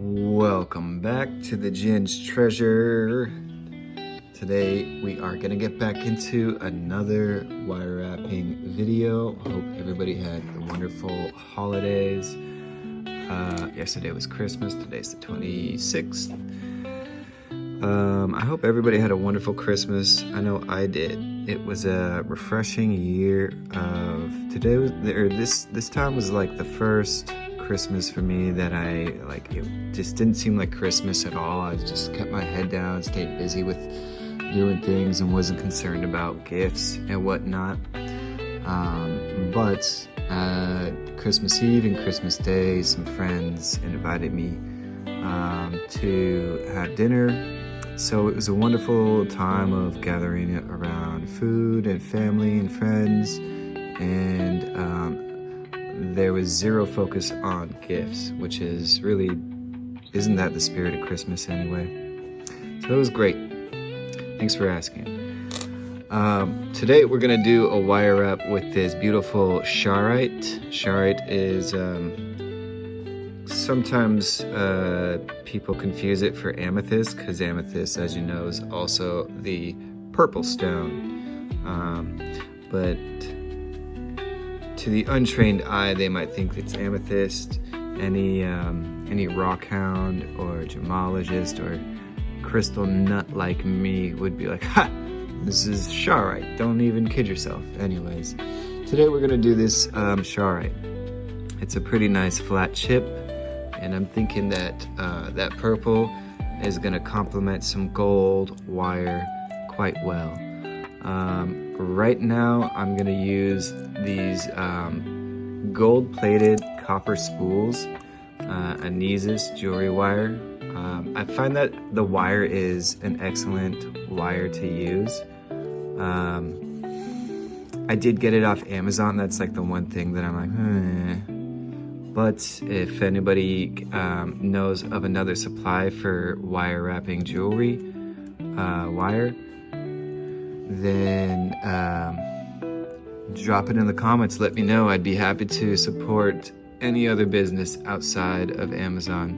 Welcome back to the Jen's Treasure. Today we are going to get back into another wire wrapping video. Hope everybody had wonderful holidays. Yesterday was Christmas, today's the 26th. I hope everybody had a wonderful Christmas. I know I did. It was a refreshing year of this time was like the first Christmas for me that it just didn't seem like Christmas at all. I just kept my head down, stayed busy with doing things and wasn't concerned about gifts and whatnot. But Christmas Eve and Christmas Day, some friends invited me to have dinner. So it was a wonderful time of gathering around food and family and friends, and there was zero focus on gifts, which is really, isn't that the spirit of Christmas anyway? So it was great. Thanks for asking. Today we're gonna do a wire wrap with this beautiful Charoite. Charoite is, sometimes people confuse it for amethyst, because amethyst, as you know, is also the purple stone. But to the untrained eye, they might think it's amethyst. Any rock hound or gemologist or crystal nut like me would be like, ha, this is Charoite. Don't even kid yourself. Anyways, today we're gonna do this Charoite. It's a pretty nice flat chip, and I'm thinking that that purple is gonna complement some gold wire quite well. Right now I'm gonna use these gold-plated copper spools, Anesis jewelry wire. I find that the wire is an excellent wire to use. I did get it off Amazon. That's like the one thing that I'm like, But if anybody knows of another supply for wire wrapping jewelry wire, then drop it in the comments. Let me know. I'd be happy to support any other business outside of Amazon.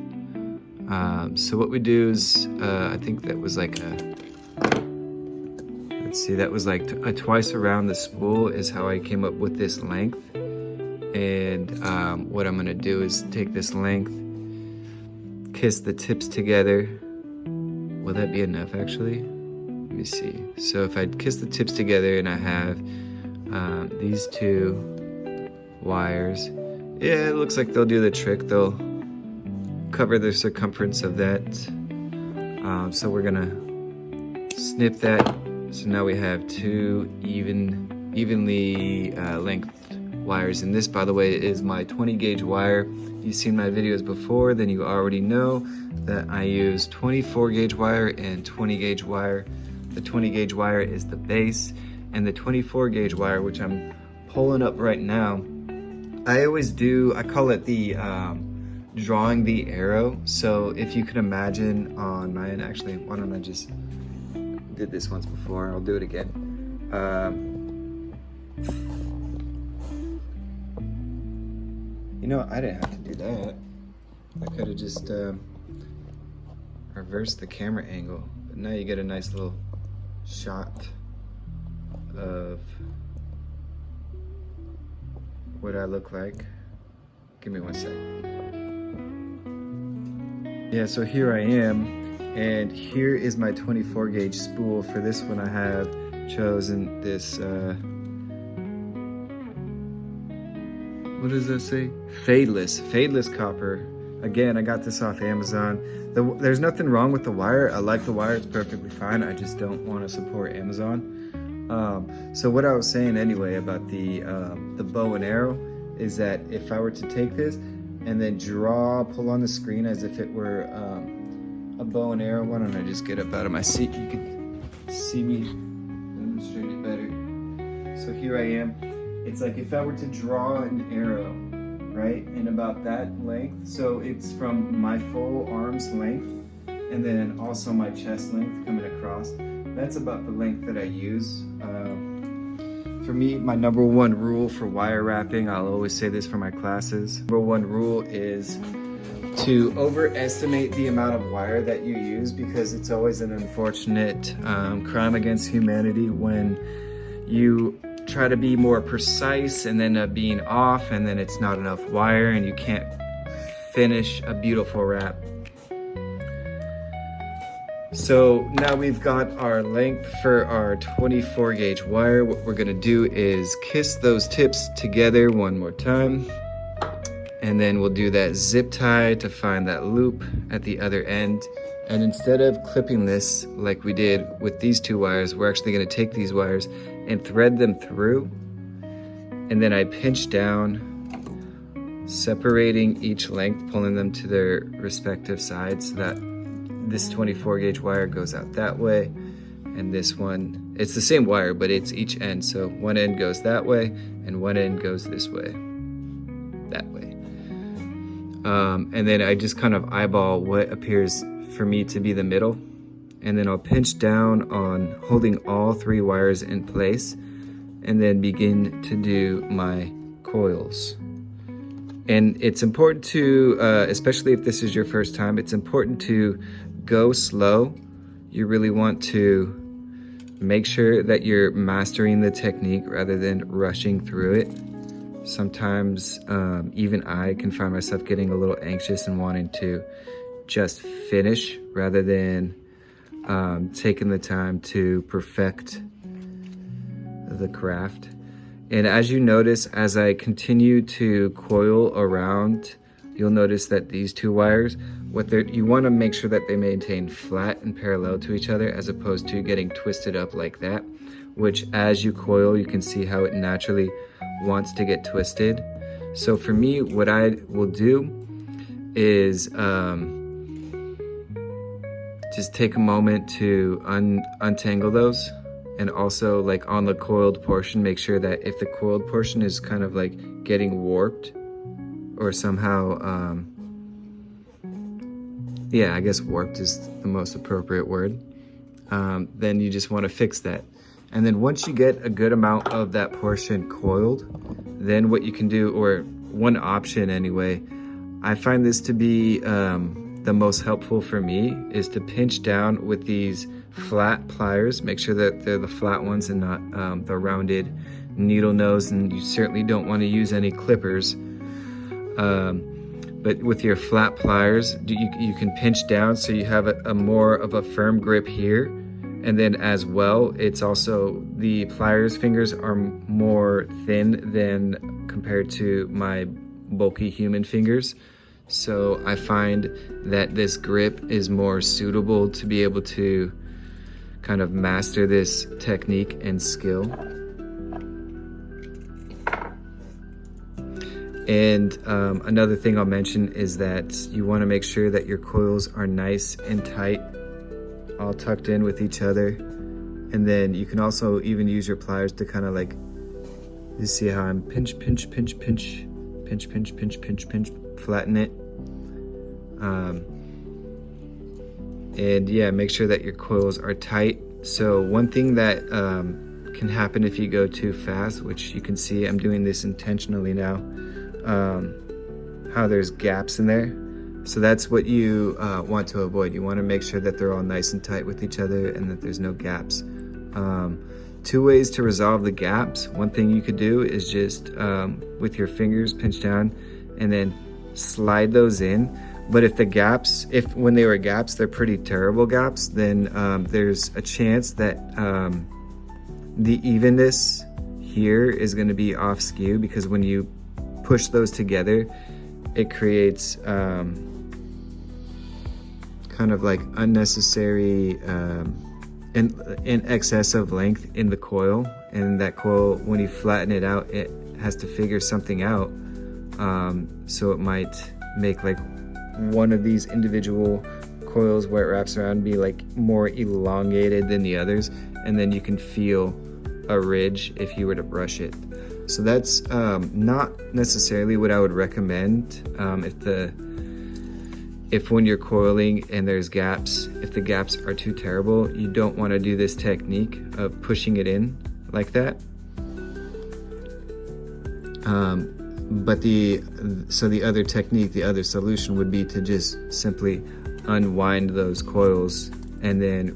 So what we do is, I think that was like that was like a twice around the spool is how I came up with this length. And what I'm gonna do is take this length, kiss the tips together. Will that be enough actually? Let me see. So if I kiss the tips together and I have these two wires, yeah, it looks like they'll do the trick. They'll cover the circumference of that. So we're gonna snip that. So now we have two evenly length wires. And this, by the way, is my 20 gauge wire. If you've seen my videos before, then you already know that I use 24 gauge wire and 20 gauge wire. The 20 gauge wire is the base, and the 24 gauge wire, which I'm pulling up right now, I call it the drawing the arrow. So if you could imagine on my end, actually, why don't I just did this once before, I'll do it again. You know, I didn't have to do that. I could have just reversed the camera angle, but now you get a nice little shot of what I look like. Give me one sec. Yeah, so here I am, and here is my 24 gauge spool. For this one I have chosen this, what does that say? Fadeless copper. Again, I got this off Amazon. There's nothing wrong with the wire. I like the wire, it's perfectly fine. I just don't want to support Amazon. So what I was saying anyway about the bow and arrow is that if I were to take this and then pull on the screen as if it were a bow and arrow, why don't I just get up out of my seat? You can see me demonstrate it better. So here I am. It's like if I were to draw an arrow, right, in about that length, so it's from my full arm's length and then also my chest length coming across. That's about the length that I use. For me, my #1 rule for wire wrapping, I'll always say this for my classes, #1 rule is to overestimate the amount of wire that you use, because it's always an unfortunate crime against humanity when you try to be more precise and then being off, and then it's not enough wire and you can't finish a beautiful wrap. So now we've got our length for our 24 gauge wire. What we're gonna do is kiss those tips together one more time. And then we'll do that zip tie to find that loop at the other end. And instead of clipping this like we did with these two wires, we're actually gonna take these wires and thread them through. And then I pinch down, separating each length, pulling them to their respective sides so that this 24 gauge wire goes out that way. And this one, it's the same wire, but it's each end. So one end goes that way and one end goes this way, that way. And then I just kind of eyeball what appears for me to be the middle. And then I'll pinch down on holding all three wires in place and then begin to do my coils. And it's important to, especially if this is your first time, it's important to go slow. You really want to make sure that you're mastering the technique rather than rushing through it. Sometimes even I can find myself getting a little anxious and wanting to just finish rather than taking the time to perfect the craft. And as you notice, as I continue to coil around, you'll notice that these two wires, you want to make sure that they maintain flat and parallel to each other, as opposed to getting twisted up like that, which as you coil, you can see how it naturally wants to get twisted. So for me, what I will do is just take a moment to untangle those, and also like on the coiled portion, make sure that if the coiled portion is kind of like getting warped or somehow, yeah, I guess warped is the most appropriate word, then you just want to fix that. And then once you get a good amount of that portion coiled, then what you can do, or one option anyway, I find this to be the most helpful for me, is to pinch down with these flat pliers. Make sure that they're the flat ones and not the rounded needle nose, and you certainly don't want to use any clippers. But with your flat pliers, you can pinch down so you have a more of a firm grip here. And then as well, it's also, the pliers fingers are more thin than compared to my bulky human fingers. So I find that this grip is more suitable to be able to kind of master this technique and skill. And another thing I'll mention is that you want to make sure that your coils are nice and tight, all tucked in with each other. And then you can also even use your pliers to kind of like, you see how I'm pinch, flatten it. And yeah, make sure that your coils are tight. So one thing that can happen if you go too fast, which you can see I'm doing this intentionally now, how there's gaps in there. So that's what you want to avoid. You want to make sure that they're all nice and tight with each other and that there's no gaps. Two ways to resolve the gaps. One thing you could do is just with your fingers pinch down and then slide those in. But if the gaps, when they were gaps, they're pretty terrible gaps, then there's a chance that the evenness here is going to be off skew, because when you push those together, it creates kind of like unnecessary in excess of length in the coil, and that coil, when you flatten it out, it has to figure something out. So it might make like one of these individual coils where it wraps around be like more elongated than the others, and then you can feel a ridge if you were to brush it. So that's not necessarily what I would recommend if when you're coiling and there's gaps, if the gaps are too terrible, you don't want to do this technique of pushing it in like that. But the other technique, the other solution would be to just simply unwind those coils and then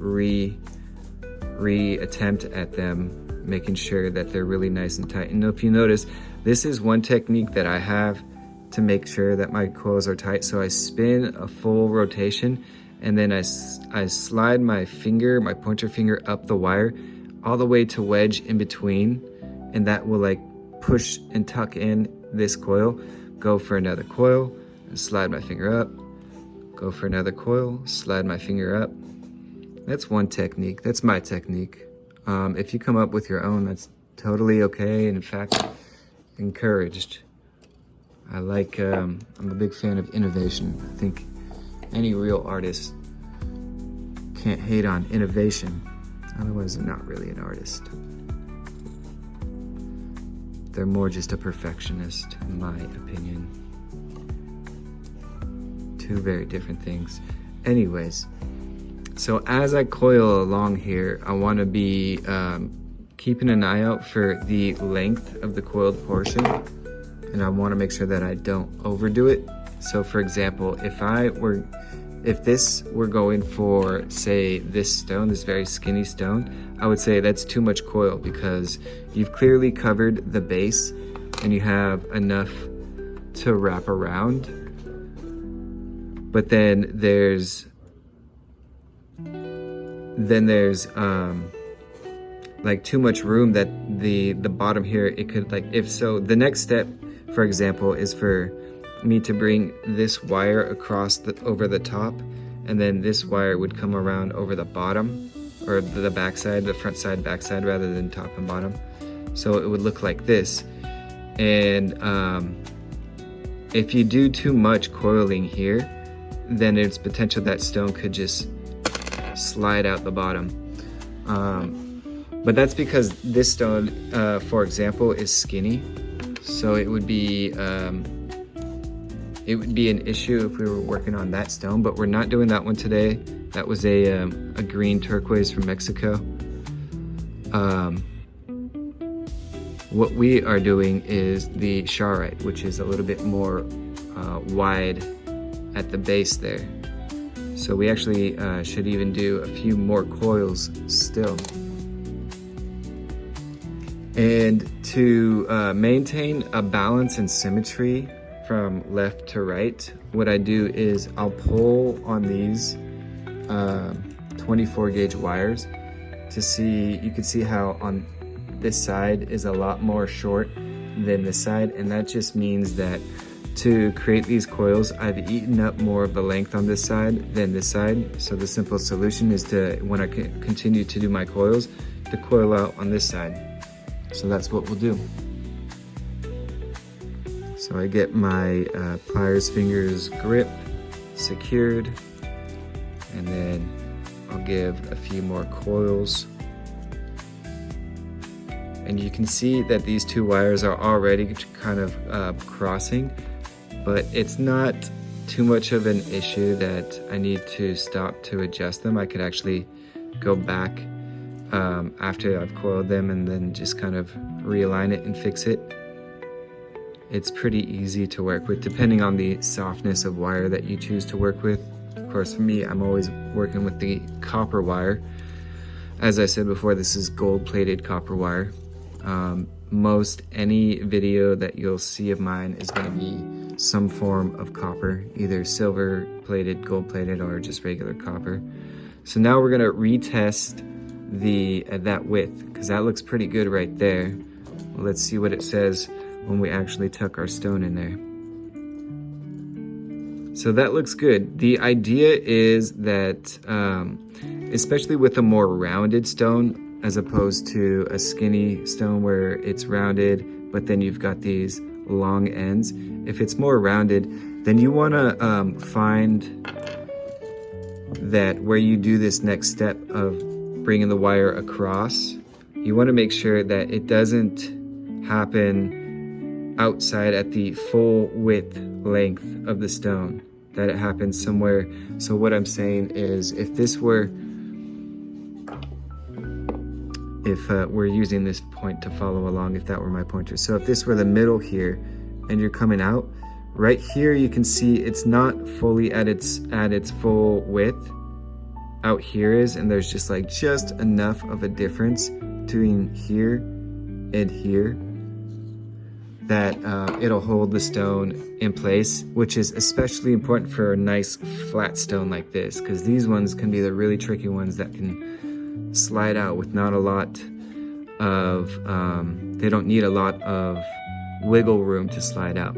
re-attempt at them, making sure that they're really nice and tight. And if you notice, this is one technique that I have to make sure that my coils are tight. So I spin a full rotation and then I slide my pointer finger up the wire all the way to wedge in between, and that will like push and tuck in this coil. Go for another coil and slide my finger up. Go for another coil, slide my finger up. That's one technique. That's my technique. If you come up with your own, that's totally okay. In fact, encouraged. I'm a big fan of innovation. I think any real artist can't hate on innovation. Otherwise, they're not really an artist. They're more just a perfectionist, in my opinion. Two very different things. Anyways, so as I coil along here, I want to be keeping an eye out for the length of the coiled portion, and I want to make sure that I don't overdo it. So for example, if this were going for, say, this stone, this very skinny stone, I would say that's too much coil because you've clearly covered the base and you have enough to wrap around. But then there's like too much room that the bottom here, it could like, if so, the next step, for example, is for me to bring this wire across over the top, and then this wire would come around over the bottom, or the backside, the front side, backside, rather than top and bottom. So it would look like this. And if you do too much coiling here, then it's potential that stone could just slide out the bottom. But that's because this stone, for example, is skinny. So it would be an issue if we were working on that stone, but we're not doing that one today. That was a green turquoise from Mexico. What we are doing is the Charoite, which is a little bit more wide at the base there. So we actually should even do a few more coils still. And to maintain a balance and symmetry from left to right, what I do is I'll pull on these 24 gauge wires to see, you can see how on this side is a lot more short than this side, and that just means that to create these coils, I've eaten up more of the length on this side than this side. So the simple solution is to, when I continue to do my coils, to coil out on this side. So that's what we'll do. So I get my pliers fingers grip secured, and then I'll give a few more coils. And you can see that these two wires are already kind of crossing, but it's not too much of an issue that I need to stop to adjust them. I could actually go back after I've coiled them and then just kind of realign it and fix it. It's pretty easy to work with depending on the softness of wire that you choose to work with. Of course, for me, I'm always working with the copper wire. As I said before, this is gold-plated copper wire. Most any video that you'll see of mine is going to be some form of copper, either silver plated, gold plated, or just regular copper. So now we're going to retest that width, because that looks pretty good right there. Let's see what it says when we actually tuck our stone in there. So that looks good. The idea is that, especially with a more rounded stone, as opposed to a skinny stone where it's rounded, but then you've got these long ends. If it's more rounded, then you wanna find that where you do this next step of bringing the wire across, you wanna make sure that it doesn't happen outside at the full width length of the stone, that it happens somewhere. So what I'm saying is, if this were, we're using this point to follow along, if that were my pointer. So if this were the middle here, and you're coming out, right here you can see it's not fully at its full width. Out here is, and there's just enough of a difference between here and here that it'll hold the stone in place, which is especially important for a nice flat stone like this, because these ones can be the really tricky ones that can slide out with not a lot of, they don't need a lot of wiggle room to slide out.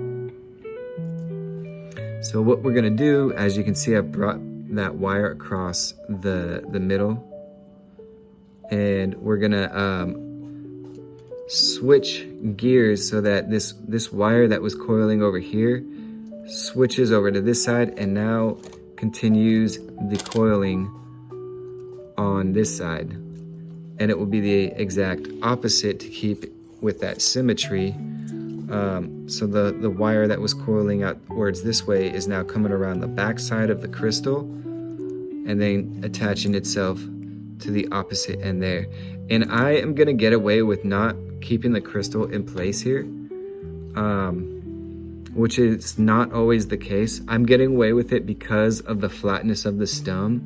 So what we're gonna do, as you can see, I brought that wire across the middle, and we're gonna switch gears so that this wire that was coiling over here switches over to this side and now continues the coiling on this side, and it will be the exact opposite to keep with that symmetry. So the wire that was coiling outwards this way is now coming around the back side of the crystal and then attaching itself to the opposite end there. And I am gonna get away with not keeping the crystal in place here, which is not always the case. I'm getting away with it because of the flatness of the stone.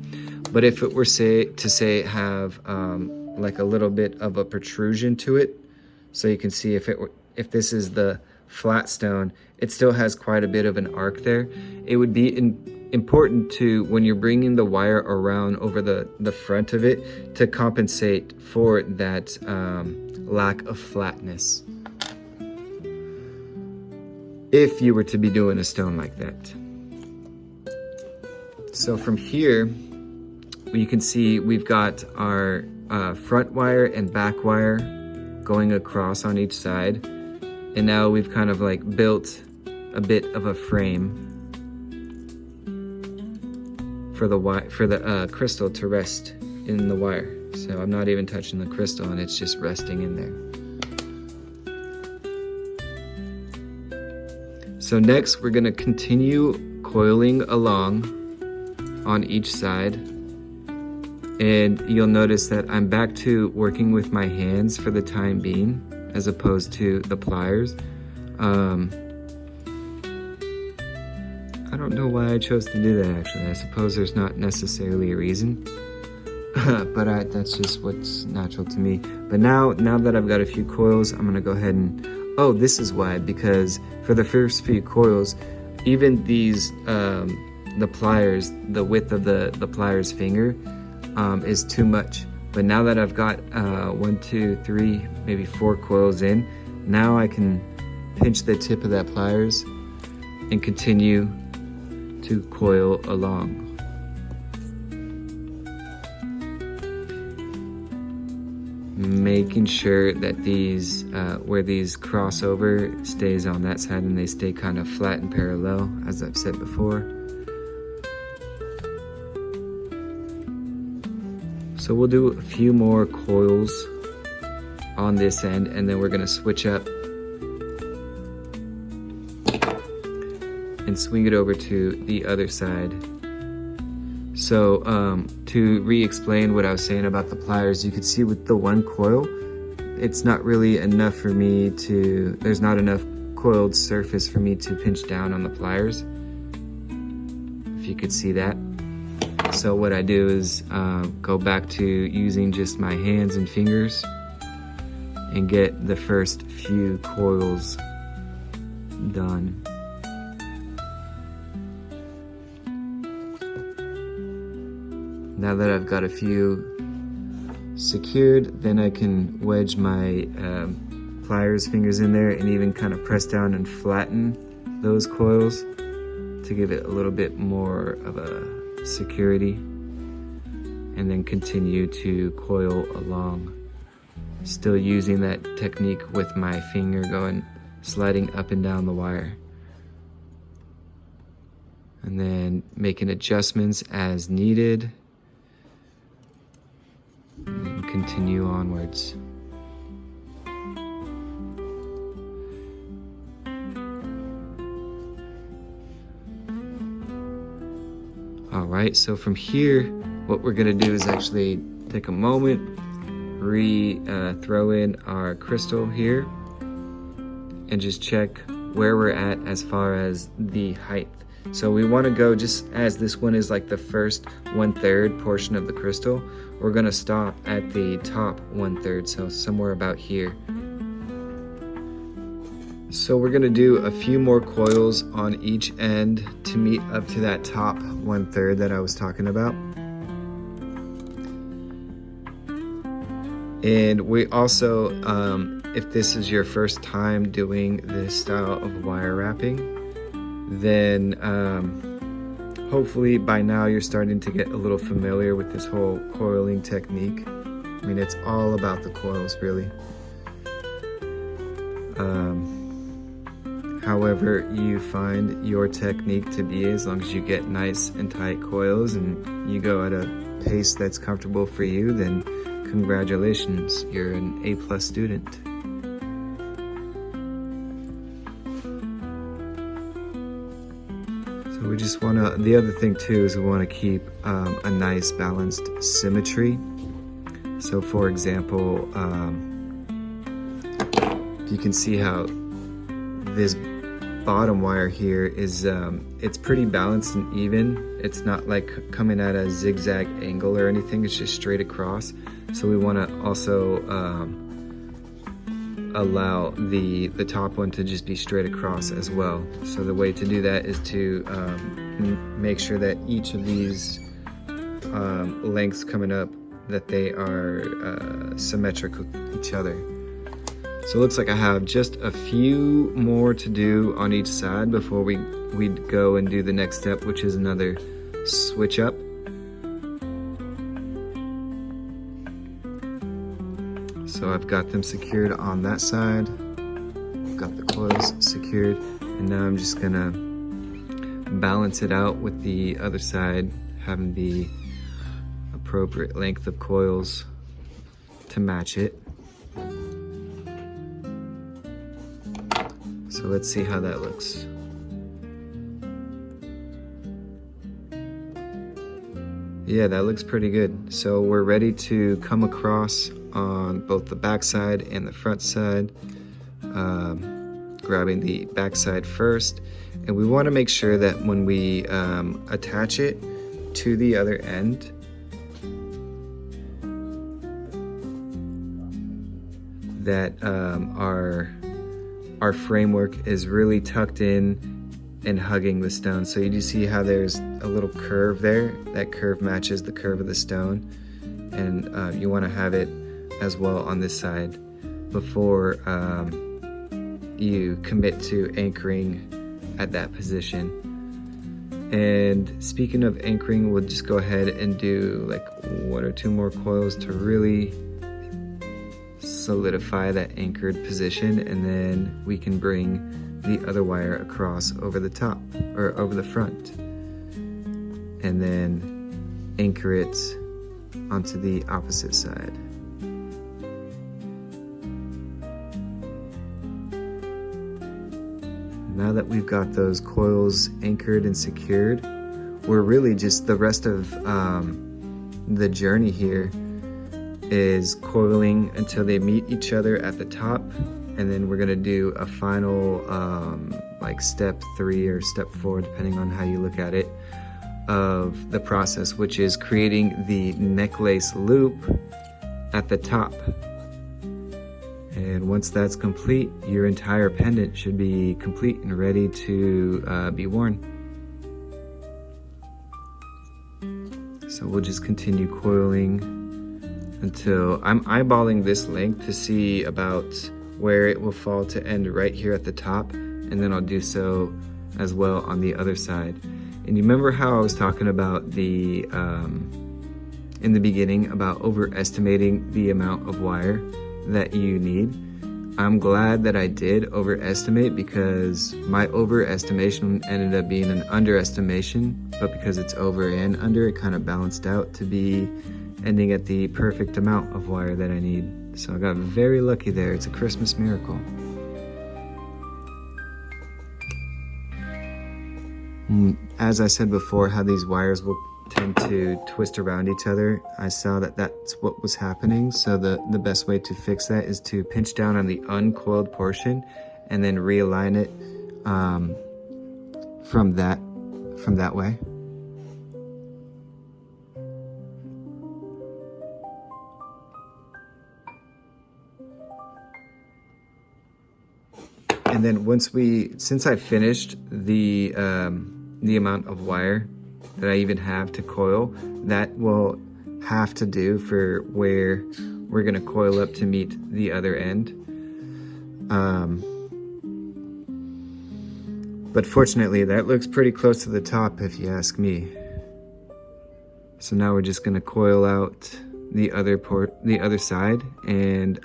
But if it were to have like a little bit of a protrusion to it, so you can see if this is the flat stone, it still has quite a bit of an arc there. It would be important to, when you're bringing the wire around over the front of it, to compensate for that lack of flatness, if you were to be doing a stone like that. So from here, you can see we've got our front wire and back wire going across on each side. And now we've kind of built a bit of a frame for the crystal to rest in the wire. So I'm not even touching the crystal, and it's just resting in there. So next we're gonna continue coiling along on each side. And you'll notice that I'm back to working with my hands for the time being, as opposed to the pliers. I don't know why I chose to do that, actually. I suppose there's not necessarily a reason, but that's just what's natural to me. But now that I've got a few coils, I'm gonna go ahead and, oh, this is why, because for the first few coils, even these, the pliers, the width of the pliers finger is too much. But now that I've got 1, 2, 3, maybe 4 coils in, now I can pinch the tip of that pliers and continue to coil along. Making sure that these, where these cross over, stays on that side and they stay kind of flat and parallel, as I've said before. So we'll do a few more coils on this end, and then we're gonna switch up and swing it over to the other side. So to re-explain what I was saying about the pliers, you could see with the one coil, it's not really enough for me to, there's not enough coiled surface for me to pinch down on the pliers, if you could see that. So what I do is go back to using just my hands and fingers and get the first few coils done. Now that I've got a few secured, then I can wedge my pliers fingers in there and even kind of press down and flatten those coils to give it a little bit more of a security, and then continue to coil along, still using that technique with my finger sliding up and down the wire, and then making adjustments as needed, and continue onwards. All right, so from here, what we're gonna do is actually take a moment, throw in our crystal here, and just check where we're at as far as the height. So we want to go, just as this one is like the first 1/3 portion of the crystal, we're going to stop at the top 1/3, so somewhere about here. So we're going to do a few more coils on each end to meet up to that top 1/3 that I was talking about. And we also, if this is your first time doing this style of wire wrapping, then hopefully by now you're starting to get a little familiar with this whole coiling technique. I mean, it's all about the coils, really. However you find your technique to be, as long as you get nice and tight coils and you go at a pace that's comfortable for you, then congratulations, you're an A+ student. So we just want to, the other thing too is we want to keep a nice balanced symmetry. So for example, you can see how this bottom wire here is, it's pretty balanced and even. It's not like coming at a zigzag angle or anything, it's just straight across. So we want to also allow the top one to just be straight across as well. So the way to do that is to make sure that each of these lengths coming up, that they are symmetrical with each other. So it looks like I have just a few more to do on each side before we'd go and do the next step, which is another switch up. So I've got them secured on that side, I've got the coils secured, and now I'm just gonna balance it out with the other side, having the appropriate length of coils to match it. So let's see how that looks. Yeah, that looks pretty good. So we're ready to come across on both the back side and the front side, grabbing the back side first. And we want to make sure that when we attach it to the other end, that our framework is really tucked in and hugging the stone. So you do see how there's a little curve there. That curve matches the curve of the stone, and you want to have it as well on this side before you commit to anchoring at that position. And speaking of anchoring, we'll just go ahead and do like 1 or 2 more coils to really solidify that anchored position, and then we can bring the other wire across over the top or over the front, and then anchor it onto the opposite side. Now that we've got those coils anchored and secured, we're really just, the rest of the journey here is coiling until they meet each other at the top, and then we're gonna do a final like step 3 or step 4, depending on how you look at it, of the process, which is creating the necklace loop at the top. And once that's complete, your entire pendant should be complete and ready to be worn. So we'll just continue coiling until I'm eyeballing this length to see about where it will fall to end right here at the top, and then I'll do so as well on the other side. And you remember how I was talking about the in the beginning about overestimating the amount of wire that you need? I'm glad that I did overestimate, because my overestimation ended up being an underestimation, but because it's over and under, it kind of balanced out to be ending at the perfect amount of wire that I need. So I got very lucky there. It's a Christmas miracle. As I said before, how these wires will tend to twist around each other, I saw that that's what was happening. So the best way to fix that is to pinch down on the uncoiled portion and then realign it from that way. And then since I finished the amount of wire that I even have to coil, that will have to do for where we're gonna coil up to meet the other end. But fortunately, that looks pretty close to the top if you ask me. So now we're just gonna coil out the other side, and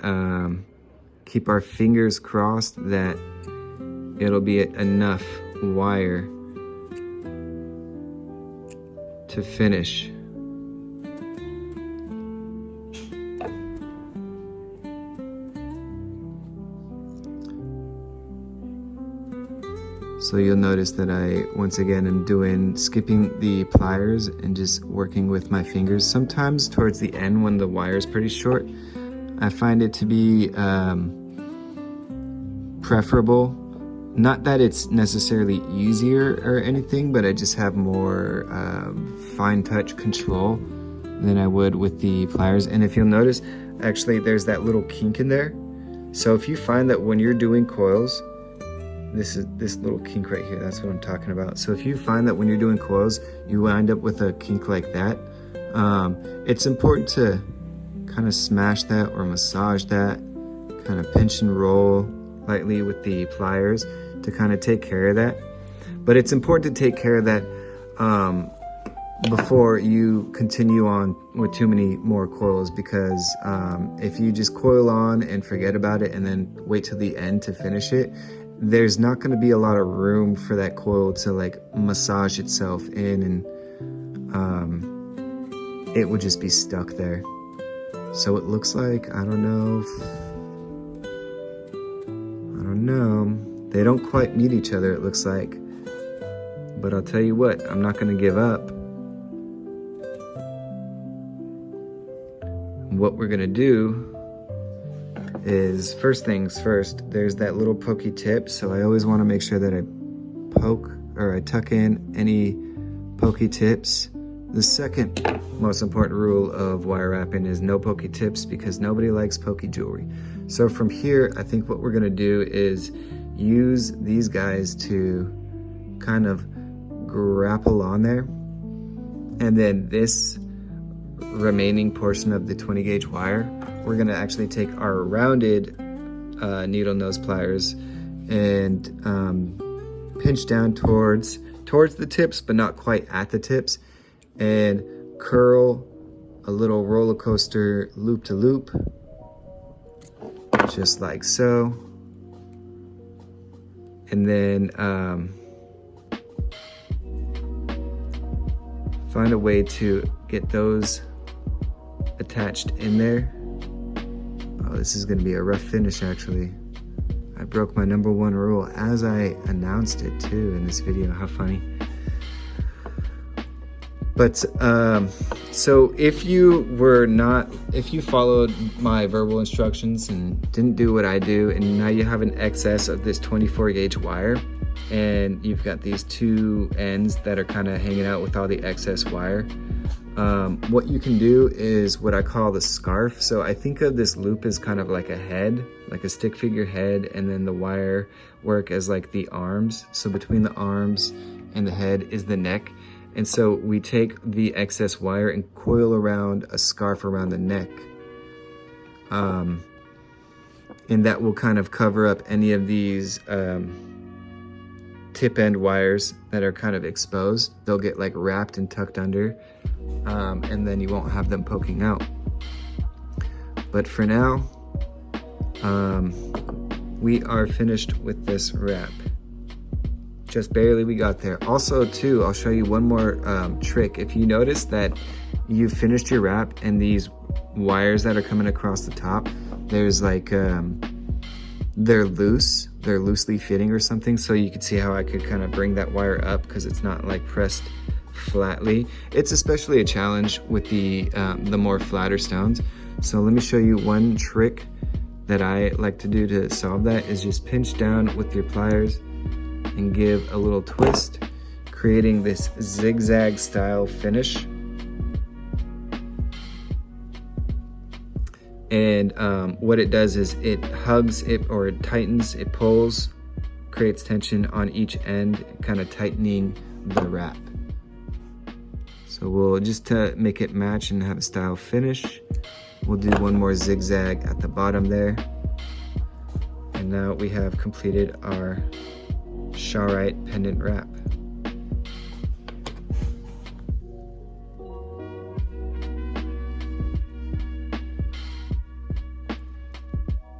keep our fingers crossed that it'll be enough wire to finish. So you'll notice that I, once again, am skipping the pliers and just working with my fingers. Sometimes towards the end when the wire is pretty short, I find it to be preferable. Not that it's necessarily easier or anything, but I just have more fine touch control than I would with the pliers. And if you'll notice, actually there's that little kink in there. So if you find that when you're doing coils, this little kink right here, that's what I'm talking about. So if you find that when you're doing coils, you wind up with a kink like that, it's important to kind of smash that or massage that, kind of pinch and roll lightly with the pliers to kind of take care of that. But it's important to take care of that before you continue on with too many more coils, because if you just coil on and forget about it and then wait till the end to finish it, there's not going to be a lot of room for that coil to like massage itself in, and it would just be stuck there. So it looks like, I don't know, they don't quite meet each other, it looks like. But I'll tell you what, I'm not going to give up. What we're going to do is, first things first, there's that little pokey tip, so I always want to make sure that I tuck in any pokey tips. The second most important rule of wire wrapping is no pokey tips, because nobody likes pokey jewelry. So from here, I think what we're going to do is use these guys to kind of grapple on there, and then this remaining portion of the 20 gauge wire, we're going to actually take our rounded needle nose pliers and pinch down towards the tips, but not quite at the tips, and curl a little roller coaster loop to loop, just like so. And then find a way to get those attached in there. Oh, this is going to be a rough finish, actually. I broke my #1 rule as I announced it too in this video. How funny. But so if you followed my verbal instructions and didn't do what I do, and now you have an excess of this 24 gauge wire, and you've got these two ends that are kind of hanging out with all the excess wire, what you can do is what I call the scarf. So I think of this loop as kind of like a head, like a stick figure head, and then the wire work as like the arms. So between the arms and the head is the neck. And so we take the excess wire and coil around a scarf around the neck. And that will kind of cover up any of these tip end wires that are kind of exposed. They'll get like wrapped and tucked under, and then you won't have them poking out. But for now, we are finished with this wrap. Just barely we got there. Also too, I'll show you one more trick. If you notice that you've finished your wrap and these wires that are coming across the top, there's like, they're loosely fitting or something. So you can see how I could kind of bring that wire up because it's not like pressed flatly. It's especially a challenge with the more flatter stones. So let me show you one trick that I like to do to solve that, is just pinch down with your pliers and give a little twist, creating this zigzag style finish. And what it does is it hugs it, or it tightens, it pulls, creates tension on each end, kind of tightening the wrap. So we'll just to make it match and have a style finish, we'll do one more zigzag at the bottom there. And now we have completed our Charoite pendant wrap.